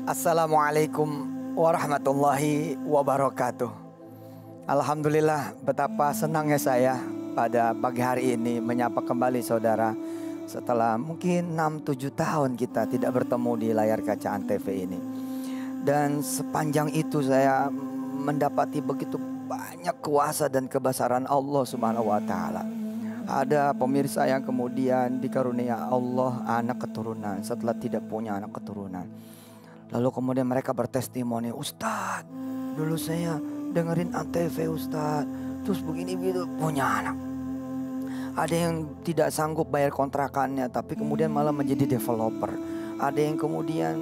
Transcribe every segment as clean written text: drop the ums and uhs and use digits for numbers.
Assalamualaikum warahmatullahi wabarakatuh. Alhamdulillah, betapa senangnya saya pada pagi hari ini menyapa kembali saudara. Setelah mungkin 6-7 tahun kita tidak bertemu di layar kaca Antv ini. Dan sepanjang itu saya mendapati begitu banyak kuasa dan kebesaran Allah Subhanahu wa taala. Ada pemirsa yang kemudian dikarunia Allah anak keturunan setelah tidak punya anak keturunan. Lalu kemudian mereka bertestimoni, Ustadz, dulu saya dengerin Antv Ustadz, terus begini begitu punya anak. Ada yang tidak sanggup bayar kontrakannya, tapi kemudian malah menjadi developer. Ada yang kemudian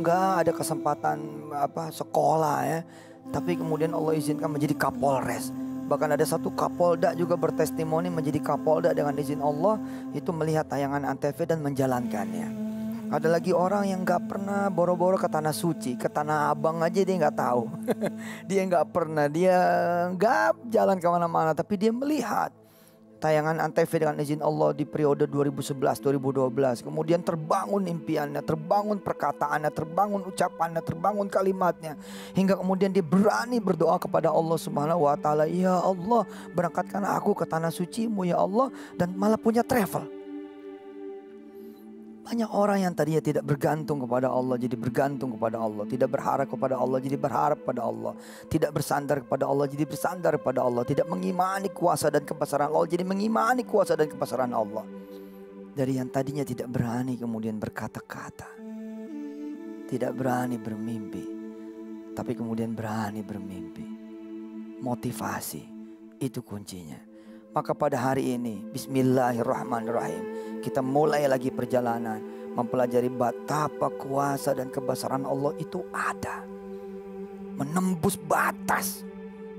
nggak ada kesempatan sekolah ya, tapi kemudian Allah izinkan menjadi Kapolres. Bahkan ada satu Kapolda juga bertestimoni menjadi Kapolda dengan izin Allah, itu melihat tayangan Antv dan menjalankannya. Ada lagi orang yang gak pernah boro-boro ke Tanah Suci, ke Tanah Abang aja dia gak tahu. Dia gak pernah, dia gak jalan kemana-mana, tapi dia melihat tayangan Antv dengan izin Allah di periode 2011-2012. Kemudian terbangun impiannya, terbangun perkataannya, terbangun ucapannya, terbangun kalimatnya. Hingga kemudian dia berani berdoa kepada Allah Subhanahu wa taala, ya Allah, berangkatkan aku ke Tanah Suci-Mu ya Allah, dan malah punya travel. Banyak orang yang tadinya tidak bergantung kepada Allah jadi bergantung kepada Allah, tidak berharap kepada Allah jadi berharap kepada Allah, tidak bersandar kepada Allah jadi bersandar kepada Allah, tidak mengimani kuasa dan kebesaran Allah jadi mengimani kuasa dan kebesaran Allah. Dari yang tadinya tidak berani kemudian berkata-kata, tidak berani bermimpi, tapi kemudian berani bermimpi. Motivasi itu kuncinya. Maka pada hari ini bismillahirrahmanirrahim, kita mulai lagi perjalanan mempelajari betapa kuasa dan kebesaran Allah itu ada, menembus batas.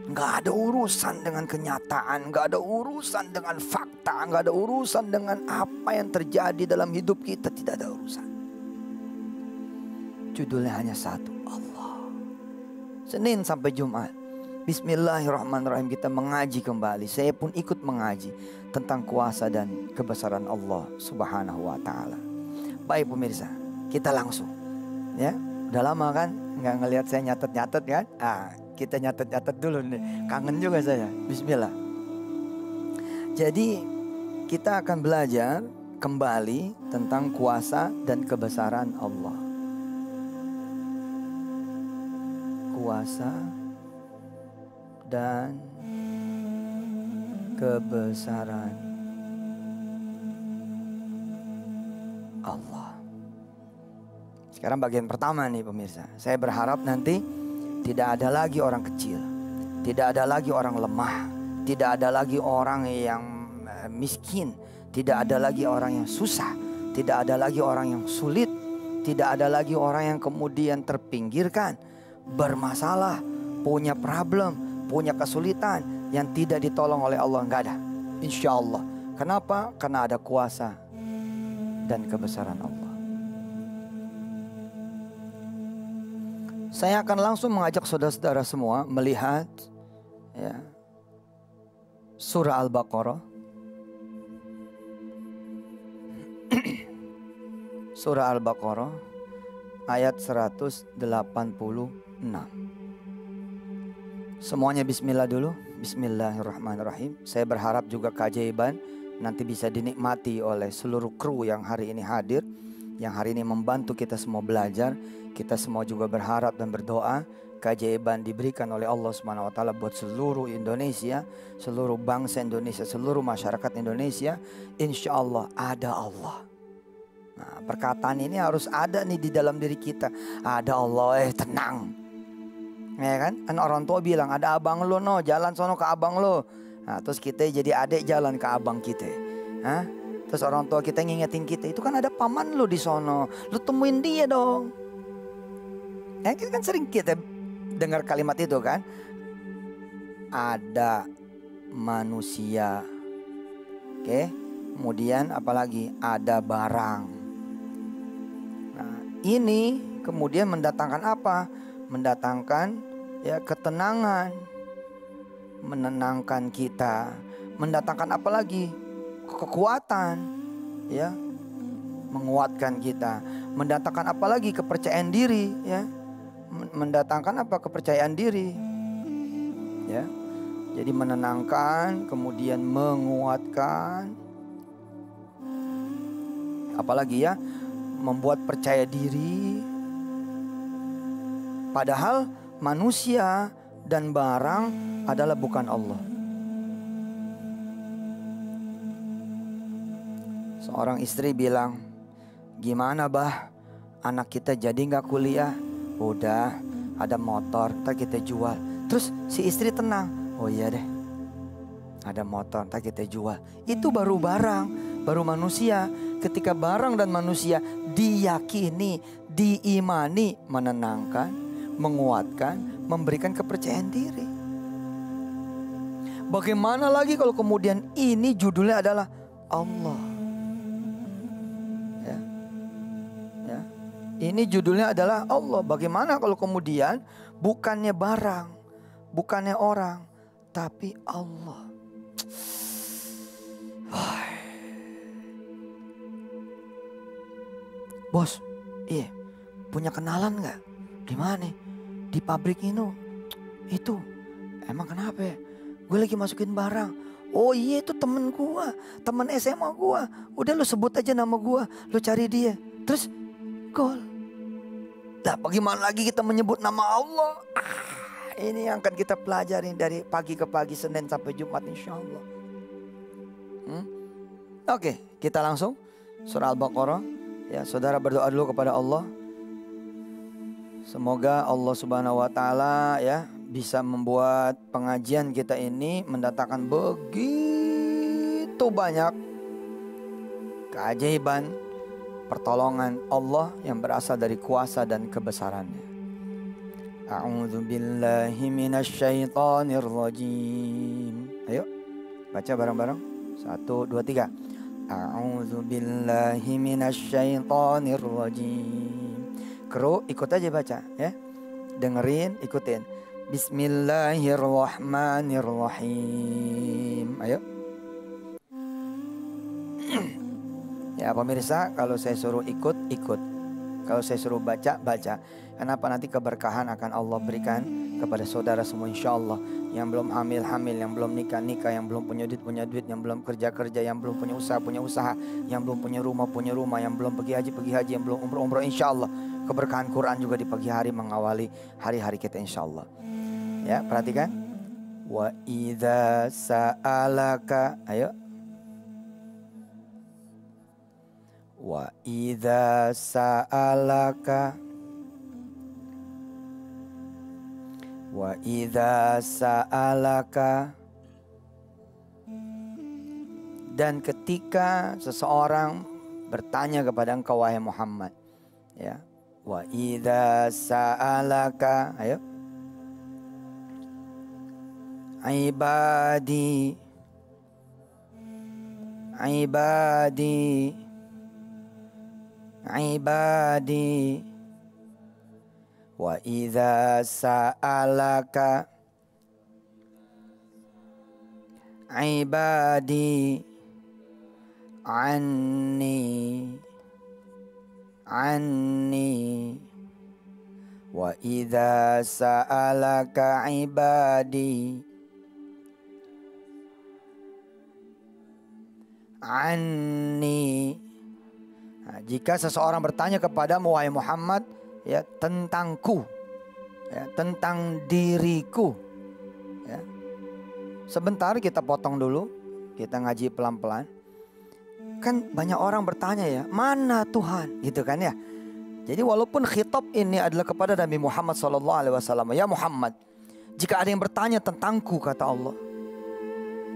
Gak ada urusan dengan kenyataan, gak ada urusan dengan fakta, gak ada urusan dengan apa yang terjadi dalam hidup kita, tidak ada urusan. Judulnya hanya satu, Allah. Senin sampai Jumat, bismillahirrahmanirrahim, kita mengaji kembali. Saya pun ikut mengaji tentang kuasa dan kebesaran Allah Subhanahu wa taala. Baik pemirsa, kita langsung ya. Udah lama kan nggak ngelihat saya nyatet-nyatet kan? Kita nyatet-nyatet dulu nih. Kangen juga saya. Bismillah. Jadi kita akan belajar kembali tentang kuasa dan kebesaran Allah. Kuasa dan kebesaran Allah. Sekarang bagian pertama nih pemirsa. Saya berharap nanti tidak ada lagi orang kecil, tidak ada lagi orang lemah, tidak ada lagi orang yang miskin, tidak ada lagi orang yang susah, tidak ada lagi orang yang sulit, tidak ada lagi orang yang kemudian terpinggirkan, bermasalah, punya problem, punya kesulitan yang tidak ditolong oleh Allah. Enggak ada, insya Allah. Kenapa? Karena ada kuasa dan kebesaran Allah. Saya akan langsung mengajak saudara-saudara semua melihat ya, surah Al-Baqarah. Surah Al-Baqarah ayat 186. Semuanya bismillah dulu. Bismillahirrahmanirrahim. Saya berharap juga keajaiban nanti bisa dinikmati oleh seluruh kru yang hari ini hadir, yang hari ini membantu kita semua belajar. Kita semua juga berharap dan berdoa keajaiban diberikan oleh Allah Subhanahu wa taala buat seluruh Indonesia, seluruh bangsa Indonesia, seluruh masyarakat Indonesia. Insya Allah ada Allah. Nah, perkataan ini harus ada nih di dalam diri kita. Ada Allah, tenang. Ya kan? Kan orang tua bilang ada abang lo no, jalan sono ke abang lo. Nah, terus kita jadi adik jalan ke abang kita. Hah? Terus orang tua kita ngingetin kita, itu kan ada paman lo di sono, lo temuin dia dong. Kita kan sering kita dengar kalimat itu kan. Ada manusia. Oke. Kemudian apalagi ada barang. Nah, ini kemudian mendatangkan apa? Mendatangkan ya ketenangan, menenangkan kita, mendatangkan apa lagi? Kekuatan, ya, menguatkan kita, mendatangkan apa lagi? Kepercayaan diri, ya. Mendatangkan apa? Kepercayaan diri. Ya. Jadi menenangkan, kemudian menguatkan. Apalagi ya? Membuat percaya diri. Padahal manusia dan barang adalah bukan Allah. Seorang istri bilang, "Gimana bah, anak kita jadi gak kuliah?" "Udah, ada motor, ntar kita jual." Terus si istri tenang, "Oh iya deh, ada motor, ntar kita jual." Itu baru barang, baru manusia. Ketika barang dan manusia diyakini, diimani, menenangkan, menguatkan, memberikan kepercayaan diri. Bagaimana lagi kalau kemudian ini judulnya adalah Allah. Ya. Ini judulnya adalah Allah. Bagaimana kalau kemudian bukannya barang, bukannya orang, tapi Allah. Bos, iya, punya kenalan nggak? Di mana? Di pabrik itu. Emang kenapa ya? Gue lagi masukin barang. Oh iya, itu temen gue, temen SMA gue. Udah lu sebut aja nama gue, lu cari dia. Terus gol. Nah, bagaimana lagi kita menyebut nama Allah? Ini yang akan kita pelajari dari pagi ke pagi, Senin sampai Jumat insya Allah. Oke, kita langsung surah Al-Baqarah. Ya, saudara berdoa dulu kepada Allah. Semoga Allah Subhanahu wa taala ya bisa membuat pengajian kita ini mendatangkan begitu banyak keajaiban, pertolongan Allah yang berasal dari kuasa dan kebesarannya. A'udzu billahi minasyaitonir rajim. Ayo baca bareng-bareng. 1, 2, 3. A'udzu billahi minasyaitonir rajim. Kru, ikut aja baca ya. Dengerin, ikutin. Bismillahirrahmanirrahim. Ayo. Ya pemirsa, kalau saya suruh ikut, ikut. Kalau saya suruh baca, baca. Kenapa? Nanti keberkahan akan Allah berikan kepada saudara semua insya Allah. Yang belum hamil, hamil. Yang belum nikah, nikah. Yang belum punya duit. Yang belum kerja, kerja. Yang belum punya usaha. Yang belum punya rumah. Yang belum pergi haji. Yang belum umroh, insya Allah. Keberkahan Quran juga di pagi hari mengawali hari-hari kita insya Allah. Ya, perhatikan. Wa idza sa'alaka. Ayo. Wa idza sa'alaka. Wa idza sa'alaka. Dan ketika seseorang bertanya kepada engkau wahai Muhammad, ya. Wa idza sa'alaka. Ayo. Ibadi. Wa idza sa'alaka ibadi anni wa idza sa'alaka ibadi anni. Nah, jika seseorang bertanya kepadamu wahai Muhammad ya tentangku, ya, tentang diriku, ya. Sebentar kita potong dulu, kita ngaji pelan-pelan. Kan banyak orang bertanya ya, mana Tuhan, gitu kan ya. Jadi walaupun khitab ini adalah kepada Nabi Muhammad SAW, ya Muhammad, jika ada yang bertanya tentangku kata Allah,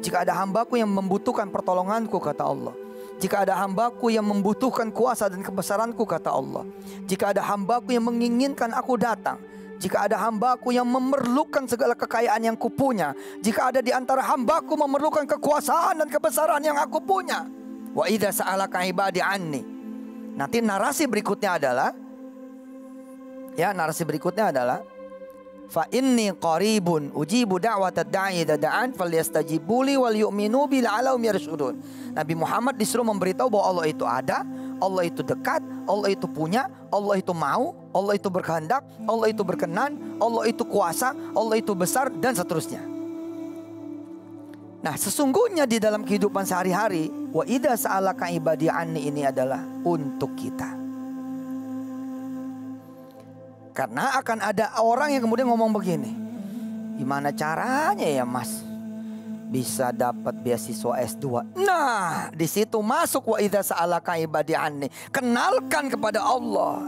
jika ada hambaku yang membutuhkan pertolonganku kata Allah, jika ada hambaku yang membutuhkan kuasa dan kebesaranku kata Allah, jika ada hambaku yang menginginkan aku datang, jika ada hambaku yang memerlukan segala kekayaan yang kupunya, jika ada di antara hambaku memerlukan kekuasaan dan kebesaran yang aku punya, wa idza sa'alaka ibadi anni. Nanti narasi berikutnya adalah, ya narasi berikutnya adalah fa inni qaribun ujibu da'watad da'i idza da'an falyastajibuli wal yu'minu bi la'allahum yarshudun. Nabi Muhammad disuruh memberitahu bahwa Allah itu ada, Allah itu dekat, Allah itu punya, Allah itu mau, Allah itu berkehendak, Allah itu berkenan, Allah itu kuasa, Allah itu besar, dan seterusnya. Nah, sesungguhnya di dalam kehidupan sehari-hari, wa idza sa'alaka ibadi anni ini adalah untuk kita. Karena akan ada orang yang kemudian ngomong begini, gimana caranya ya Mas bisa dapat beasiswa S2? Nah, di situ masuk wa idza sa'alaka ibadi anni. Kenalkan kepada Allah.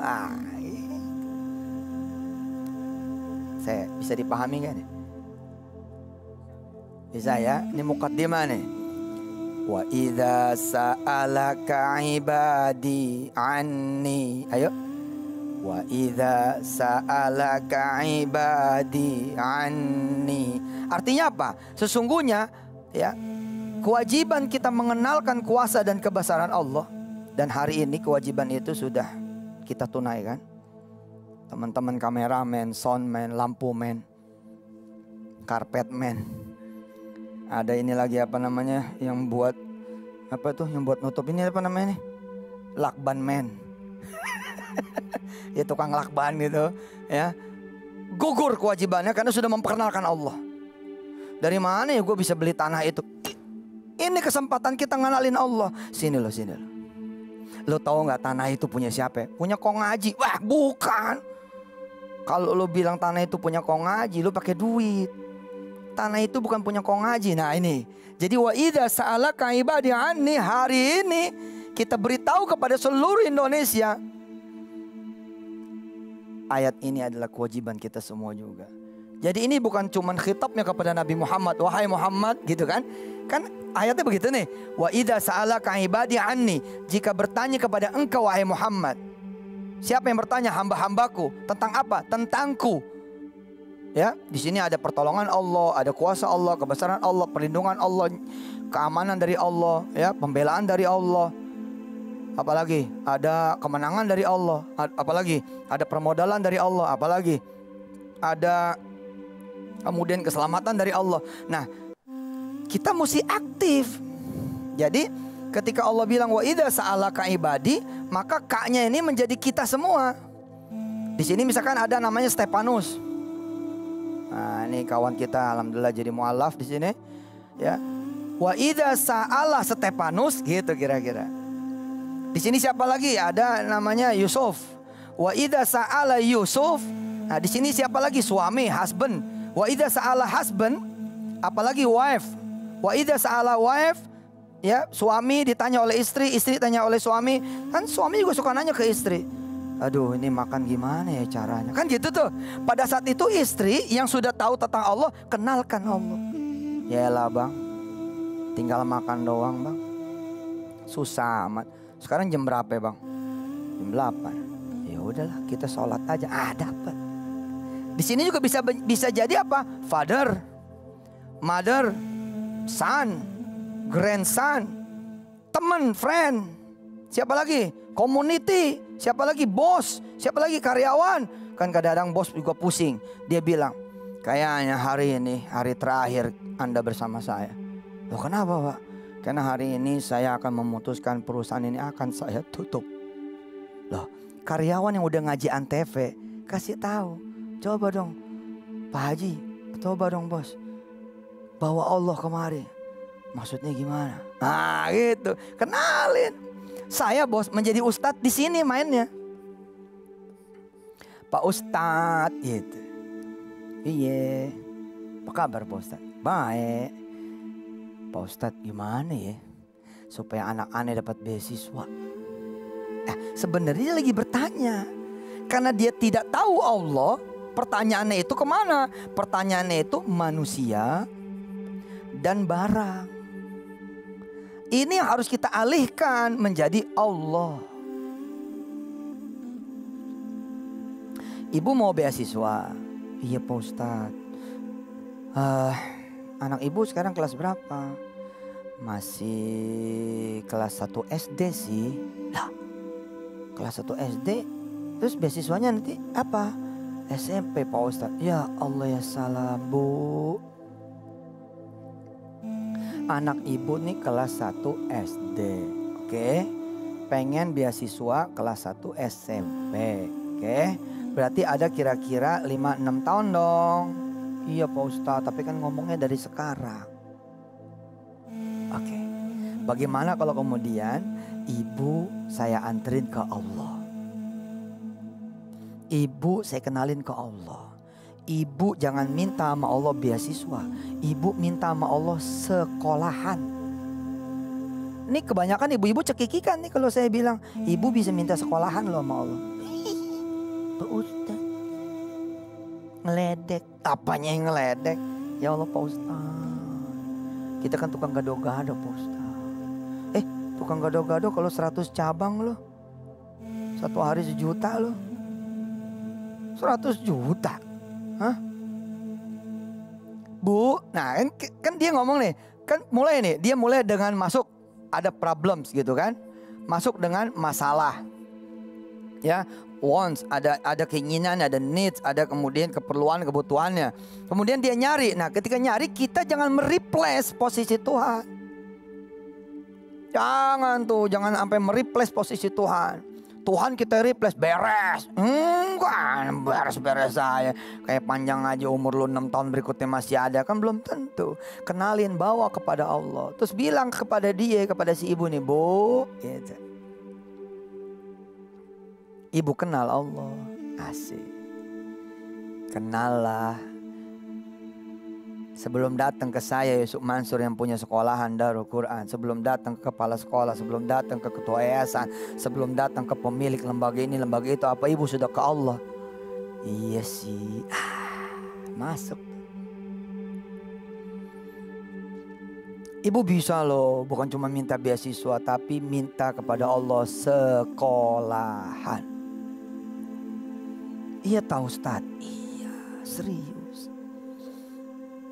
Saya bisa dipahami kan? Bisa ya? Ini mukaddimah nih. Wa idza sa'alaka ibadi anni. Ayo. Wa idza sa'alaka ibadi anni. Artinya apa? Sesungguhnya ya, kewajiban kita mengenalkan kuasa dan kebesaran Allah. Dan hari ini kewajiban itu sudah kita tunaikan. Teman-teman kameramen, soundman, lampuman, karpetman. Ada ini lagi apa namanya yang buat apa tuh yang buat nutup ini apa namanya nih? Lakban man. Ya tukang lakban gitu ya. Gugur kewajibannya karena sudah memperkenalkan Allah. Dari mana ya gue bisa beli tanah itu? Ini kesempatan kita ngenalin Allah. Sini lo, sini lo. Lo tahu nggak tanah itu punya siapa? Punya Kong Haji. Wah, bukan. Kalau lo bilang tanah itu punya Kong Haji, lo pakai duit. Tanah itu bukan punya Kong Haji. Nah ini. Jadi wa idza sa'alaka ibadi anni, hari ini kita beritahu kepada seluruh Indonesia. Ayat ini adalah kewajiban kita semua juga. Jadi ini bukan cuma khitabnya kepada Nabi Muhammad, wahai Muhammad gitu kan. Kan ayatnya begitu nih. Wa idza sa'alaka ibadi anni, jika bertanya kepada engkau wahai Muhammad. Siapa yang bertanya? Hamba-hambaku. Tentang apa? Tentangku. Ya, di sini ada pertolongan Allah, ada kuasa Allah, kebesaran Allah, perlindungan Allah, keamanan dari Allah, ya, pembelaan dari Allah. Apalagi ada kemenangan dari Allah, apalagi ada permodalan dari Allah, apalagi ada kemudian keselamatan dari Allah. Nah, kita mesti aktif. Jadi ketika Allah bilang wa idza sa'alaka ibadi, maka kaknya ini menjadi kita semua. Di sini misalkan ada namanya Stefanus. Nah, ini kawan kita alhamdulillah jadi mualaf di sini, ya. Wa idza sa'ala Stefanus gitu kira-kira. Di sini siapa lagi? Ada namanya Yusuf. Wa idza sa'ala Yusuf. Nah, di sini siapa lagi? Suami, husband. Wa idza sa'ala husband, apalagi wife. Wa idza sa'ala wife, ya, suami ditanya oleh istri, istri tanya oleh suami. Kan suami juga suka nanya ke istri. Aduh, ini makan gimana ya caranya? Kan gitu tuh. Pada saat itu istri yang sudah tahu tentang Allah, kenalkan Allah. Yaelah bang, tinggal makan doang bang. Susah amat. Sekarang jam berapa ya bang? Jam 8. Ya udahlah, kita sholat aja. Dapat. Di sini juga bisa jadi apa? Father, mother, son, grandson, teman, friend. Siapa lagi? Community. Siapa lagi? Bos. Siapa lagi? Karyawan. Kan kadang-kadang bos juga pusing. Dia bilang, kayaknya hari ini hari terakhir Anda bersama saya. Loh kenapa Pak? Karena hari ini saya akan memutuskan perusahaan ini akan saya tutup. Loh, karyawan yang udah ngaji Antv kasih tahu. Coba dong Pak Haji, coba dong bos, bawa Allah kemari. Maksudnya gimana? Nah gitu, kenalin. Saya bos menjadi ustadz di sini mainnya. Pak Ustadz gitu. Iya, apa kabar Pak Ustadz? Baik. Pak Ustadz gimana ya supaya anak aneh dapat beasiswa? Sebenarnya lagi bertanya. Karena dia tidak tahu Allah. Pertanyaannya itu kemana? Pertanyaannya itu manusia dan barang. Ini yang harus kita alihkan menjadi Allah. Ibu mau beasiswa. Iya Pak Ustadz. Anak ibu sekarang kelas berapa? Masih kelas 1 SD sih. Lah, kelas 1 SD. Terus beasiswanya nanti apa? SMP Pak Ustadz. Ya Allah ya salam bu. Anak ibu nih kelas 1 SD. Oke. pengen beasiswa kelas 1 SMP. Oke. Berarti ada kira-kira 5-6 tahun dong. Iya Pak Ustadz, tapi kan ngomongnya dari sekarang. Oke. Bagaimana kalau kemudian ibu saya anterin ke Allah? Ibu saya kenalin ke Allah. Ibu jangan minta sama Allah beasiswa. Ibu minta sama Allah sekolahan. Ini kebanyakan ibu-ibu cekikikan nih kalau saya bilang. Ibu bisa minta sekolahan loh sama Allah. Pak Ustadz. Ngeledek. Apanya yang ngeledek? Ya Allah Pak Ustadz. Kita kan tukang gado-gado Pak Ustadz. Tukang gado-gado kalau 100 cabang loh. Satu hari 1 juta loh. 100 juta. Hah? Bu, nah kan dia ngomong nih. Kan mulai nih, dia mulai dengan masuk ada problems gitu kan. Masuk dengan masalah. Ya, wants, ada keinginan, ada needs, ada kemudian keperluan, kebutuhannya. Kemudian dia nyari. Nah, ketika nyari kita jangan mereplace posisi Tuhan. Jangan sampai mereplace posisi Tuhan. Tuhan kita replace, beres. Enggak, beres-beres saya. Kayak panjang aja umur lu 6 tahun berikutnya masih ada. Kan belum tentu. Kenalin, bawa kepada Allah. Terus bilang kepada dia, kepada si ibu nih, Bu, gitu. Ibu kenal Allah. Asik. Kenal lah. Sebelum datang ke saya Yusuf Mansur yang punya sekolahan Darul Quran, sebelum datang ke kepala sekolah, sebelum datang ke ketua yayasan, sebelum datang ke pemilik lembaga ini, lembaga itu, apa ibu sudah ke Allah? Iya sih. Masuk. Ibu bisa loh, bukan cuma minta beasiswa, tapi minta kepada Allah sekolahan. Iya tahu Ustaz. Iya, serius.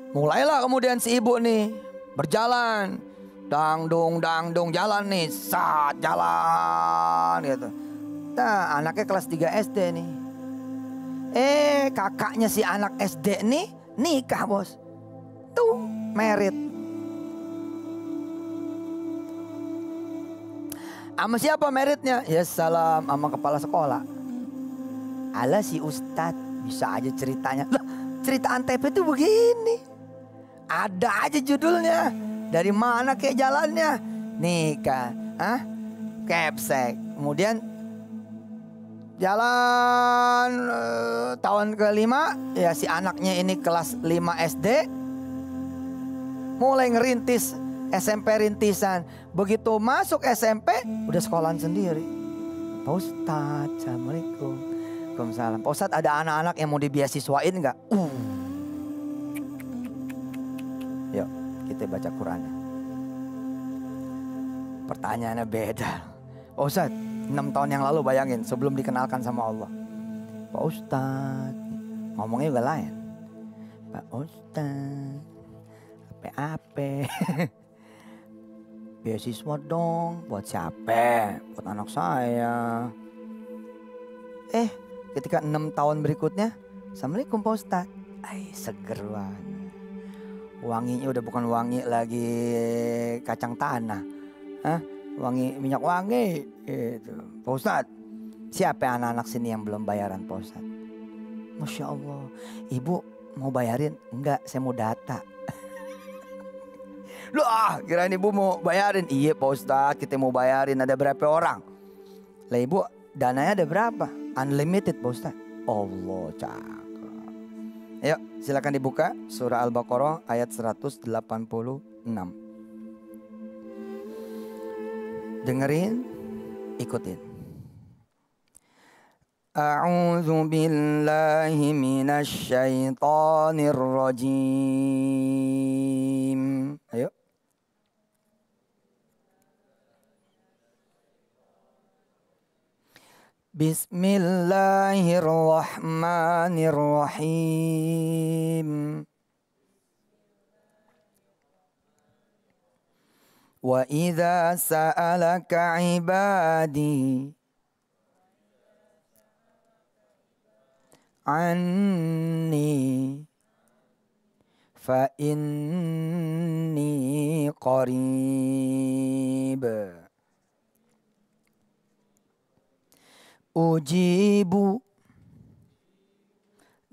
Mulailah kemudian si ibu nih berjalan, dangdung jalan nih, saat jalan gitu. Nah, anaknya kelas 3 SD nih. Kakaknya si anak SD nih nikah bos. Tuh, married. Sama siapa meritnya? Ya salam, sama kepala sekolah. Ala si Ustadz bisa aja ceritanya. Lah, cerita Antep itu begini. Ada aja judulnya. Dari mana kayak jalannya? Nikah. Kepsek. Kemudian jalan tahun ke-5. Ya si anaknya ini kelas 5 SD. Mulai ngerintis SMP rintisan. Begitu masuk SMP udah sekolahan sendiri. Pak Ustadz, Assalamualaikum. Waalaikumsalam. Pak Ustadz, ada anak-anak yang mau dibeasiswain gak? Yuk kita baca Qurannya. Pertanyaannya beda. Pak Ustadz, 6 tahun yang lalu bayangin sebelum dikenalkan sama Allah. Pak Ustadz, ngomongnya juga lain. Pak Ustadz, apa-apa. Beasiswa dong, buat siapa? Buat anak saya. Ketika 6 tahun berikutnya, Assalamualaikum Pak Ustadz. Seger banget. Wanginya udah bukan wangi lagi kacang tanah. Wangi minyak wangi gitu. Pak Ustadz, siapa anak-anak sini yang belum bayaran Pak Ustadz? Masya Allah, ibu mau bayarin? Enggak, saya mau data. Loh, kirain ibu mau bayarin? Iya Pak Ustadz, kita mau bayarin. Ada berapa orang? Lah ibu, dananya ada berapa? Unlimited Pak Ustadz. Allah, cakep. Ayo silakan dibuka surah Al-Baqarah ayat 186. Dengerin, ikutin. A'udzu billahi minasy syaithanir rajim. Ayo. Bismillahirrahmanirrahim. Wa idza sa'alaka 'ibadi anni fa inni qarib. ujibu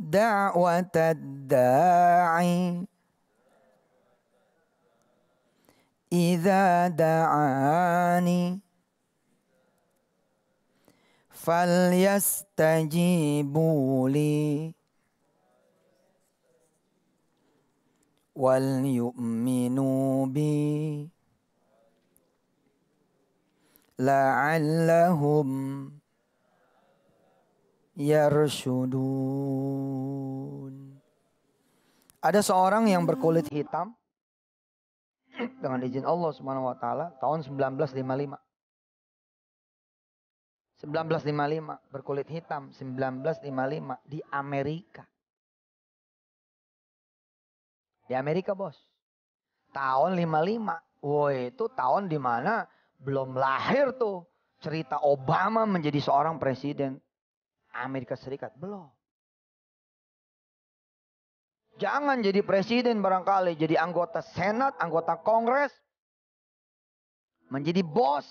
da'watad da'i idza da'ani falyastajibu li wal yu'minu bi la'allahum yarshudun. Ada seorang yang berkulit hitam dengan izin Allah Subhanahu wa taala tahun 1955. 1955 berkulit hitam 1955 di Amerika. Di Amerika, Bos. Tahun 55. Woi, itu tahun dimana belum lahir tuh cerita Obama menjadi seorang presiden Amerika Serikat. Belum. Jangan jadi presiden barangkali. Jadi anggota Senat, anggota Kongres. Menjadi bos.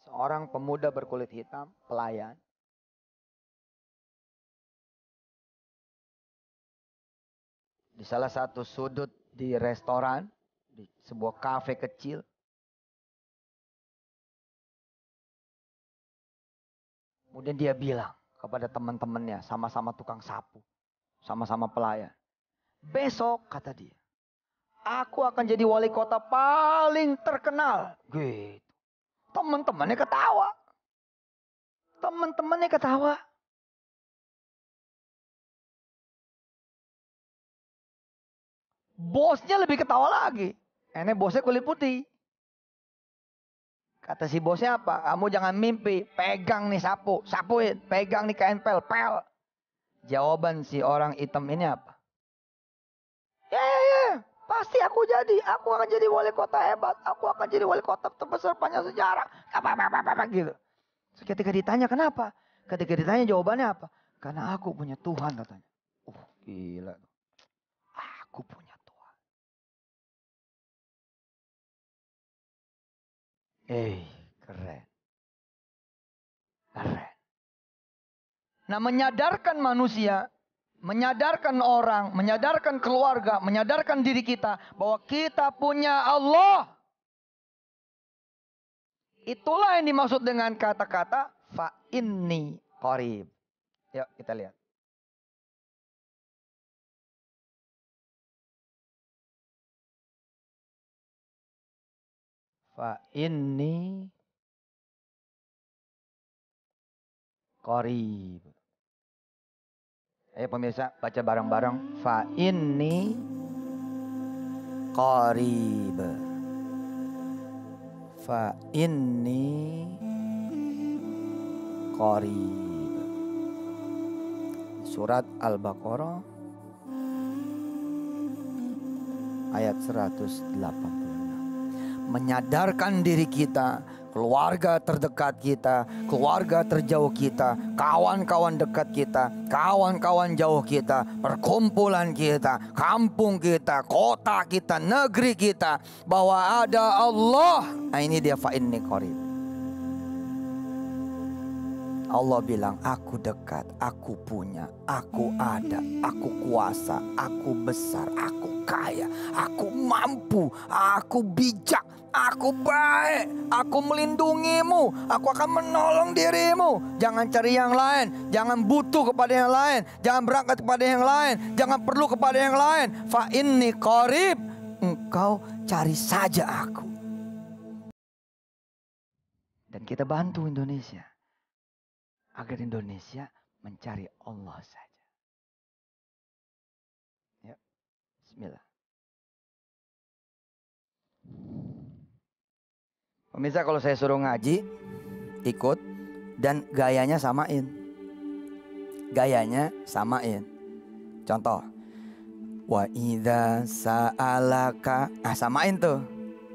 Seorang pemuda berkulit hitam, pelayan. Di salah satu sudut di restoran. Di sebuah kafe kecil. Kemudian dia bilang kepada teman-temannya, sama-sama tukang sapu, sama-sama pelayan. Besok, kata dia, aku akan jadi wali kota paling terkenal. Gitu. Teman-temannya ketawa. Teman-temannya ketawa. Bosnya lebih ketawa lagi. Ini bosnya kulit putih. Kata si bosnya apa? Kamu jangan mimpi. Pegang nih sapu. Sapuin. Pegang nih kain pel. Pel. Jawaban si orang hitam ini apa? Ya. Pasti aku jadi. Aku akan jadi wali kota hebat. Aku akan jadi wali kota terbesar panjang sejarah. Apa gitu. Ketika ditanya kenapa? Ketika ditanya jawabannya apa? Karena aku punya Tuhan katanya. Gila. Aku punya Tuhan. Keren. Keren. Nah, menyadarkan manusia, menyadarkan orang, menyadarkan keluarga, menyadarkan diri kita bahwa kita punya Allah. Itulah yang dimaksud dengan kata-kata fa inni qarib. Yuk kita lihat. Fa inni qarib. Ayo pemirsa baca bareng-bareng. Fa inni qarib. Fa inni qarib. Surat Al-Baqarah ayat 186. Menyadarkan diri kita, keluarga terdekat kita, keluarga terjauh kita, kawan-kawan dekat kita, kawan-kawan jauh kita, perkumpulan kita, kampung kita, kota kita, negeri kita, bahwa ada Allah. Nah, ini dia fa inni qarib. Allah bilang, aku dekat, aku punya, aku ada, aku kuasa, aku besar, aku kaya, aku mampu, aku bijak, aku baik, aku melindungimu, aku akan menolong dirimu. Jangan cari yang lain, jangan butuh kepada yang lain, jangan berangkat kepada yang lain, jangan perlu kepada yang lain. Fa inni qarib, engkau cari saja aku. Dan kita bantu Indonesia agar Indonesia mencari Allah saja. Ya, bismillah. Pemirsa, kalau saya suruh ngaji, ikut dan gayanya samain. Gayanya samain. Contoh, wa idza sa'alaka, samain tuh.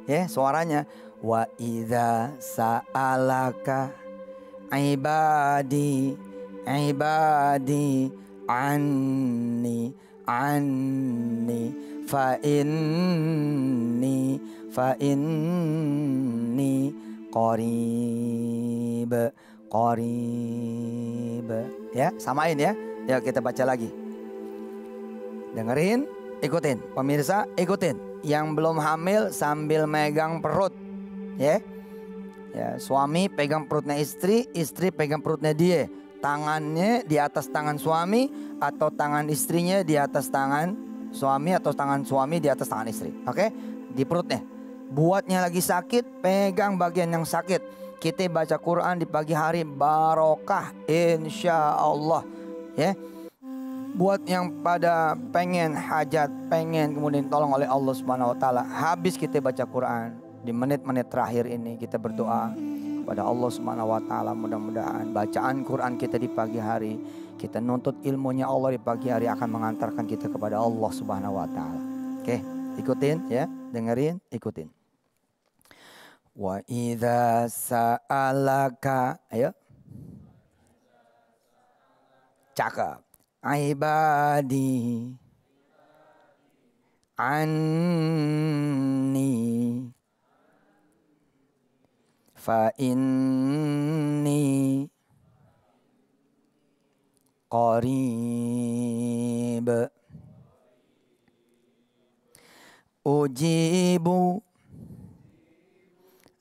Ya, suaranya. Wa idza sa'alaka ibadi anni fa inni qarib qarib. Ya, samain ya. Ya, kita baca lagi. Dengerin, ikutin. Pemirsa, ikutin. Yang belum hamil sambil megang perut. Ya. Ya, suami pegang perutnya istri, istri pegang perutnya dia. Tangannya di atas tangan suami atau tangan istrinya di atas tangan suami atau tangan suami di atas tangan istri. Oke? Di perutnya. Buatnya lagi sakit, pegang bagian yang sakit. Kita baca Quran di pagi hari barokah insya Allah. Ya. Buat yang pada pengen hajat, pengen kemudian tolong oleh Allah Subhanahu wa taala, habis kita baca Quran, di menit-menit terakhir ini kita berdoa kepada Allah Subhanahu wa taala, mudah-mudahan bacaan Quran kita di pagi hari, kita nuntut ilmunya Allah di pagi hari akan mengantarkan kita kepada Allah Subhanahu wa taala. Oke, ikutin ya, dengerin, ikutin. Wa idza sa'alaka, ayo. Cakep. Ibadi anni fa inni qarib ujibu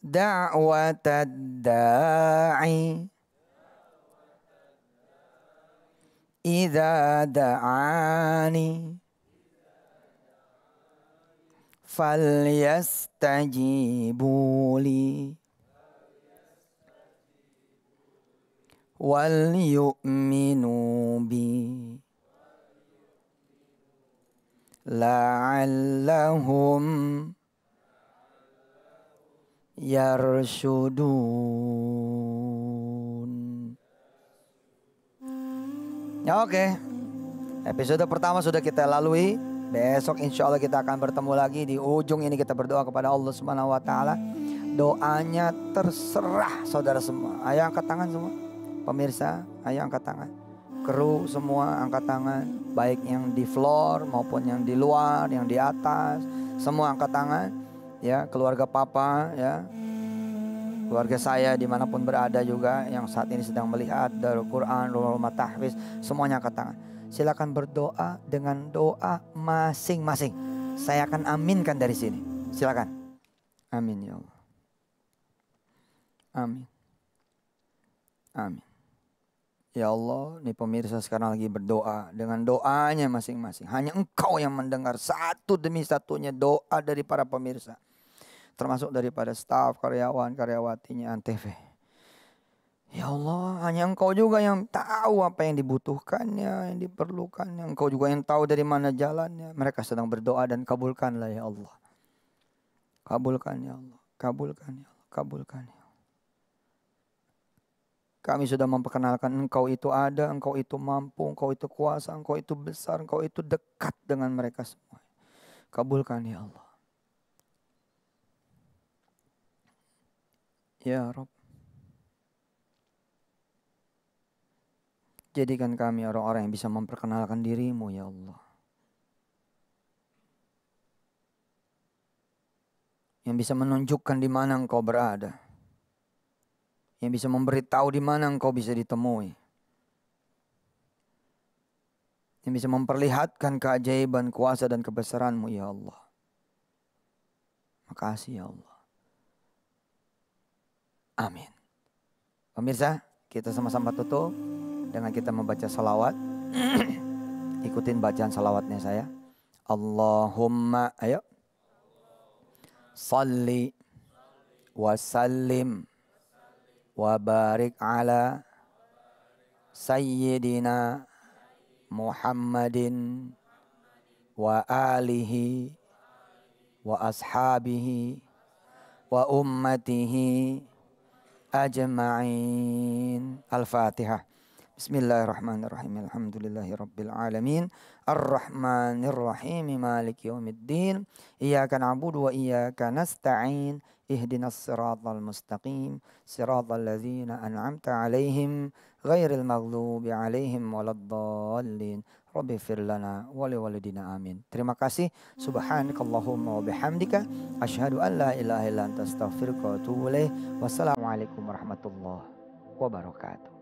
da'watad da'i idza da'ani falyastajibu li wal yu'minu bi la'allahum yarshudun. Ya, oke. Episode pertama sudah kita lalui. Besok insya Allah kita akan bertemu lagi. Di ujung ini kita berdoa kepada Allah Subhanahu wa taala. Doanya terserah saudara semua. Ayo angkat tangan semua. Pemirsa, ayo angkat tangan. Kru semua angkat tangan. Baik yang di floor maupun yang di luar, yang di atas. Semua angkat tangan. Ya, keluarga papa ya. Keluarga saya dimanapun berada juga yang saat ini sedang melihat Darul Quran, rumah tahfiz, semuanya angkat tangan. Silakan berdoa dengan doa masing-masing. Saya akan aminkan dari sini. Silakan. Amin ya Allah. Amin. Amin. Ya Allah, nih pemirsa sekarang lagi berdoa dengan doanya masing-masing. Hanya Engkau yang mendengar satu demi satunya doa dari para pemirsa. Termasuk daripada staf, karyawan, karyawatinya Antv. Ya Allah, hanya Engkau juga yang tahu apa yang dibutuhkannya, yang diperlukannya. Engkau juga yang tahu dari mana jalannya. Mereka sedang berdoa dan kabulkanlah ya Allah. Kabulkan ya Allah, kabulkan ya Allah, kabulkan ya Allah. Kami sudah memperkenalkan Engkau itu ada, Engkau itu mampu, Engkau itu kuasa, Engkau itu besar, Engkau itu dekat dengan mereka semua. Kabulkan ya Allah. Ya Rabb. Jadikan kami orang-orang yang bisa memperkenalkan diri-Mu ya Allah. Yang bisa menunjukkan di mana Engkau berada. Yang bisa memberitahu di mana Engkau bisa ditemui. Yang bisa memperlihatkan keajaiban, kuasa dan kebesaran-Mu ya Allah. Makasih ya Allah. Amin. Pemirsa, kita sama-sama tutup dengan kita membaca salawat. Ikutin bacaan salawatnya saya. Allahumma, ayo. Salli wa sallim wa barik ala Sayyidina Muhammadin wa alihi wa ashabihi wa ummatihi ajma'in. Al-Fatihah. Bismillahirrahmanirrahim. Alhamdulillahi rabbil alamin. Ar-Rahmanirrahim. Maliki yaumiddin. Iyyaka na'budu wa iyyaka nasta'in. Ihdinas siratal mustaqim. Siratal ladzina an'amta 'alaihim ghairil maghdubi 'alaihim waladdallin. Rabbi fir lana wa liwalidina amin. Terima kasih. Subhanakallahumma wa bihamdika asyhadu an la ilaha illa anta astaghfiruka wa atubu ilaik. Wassalamualaikum warahmatullahi wabarakatuh.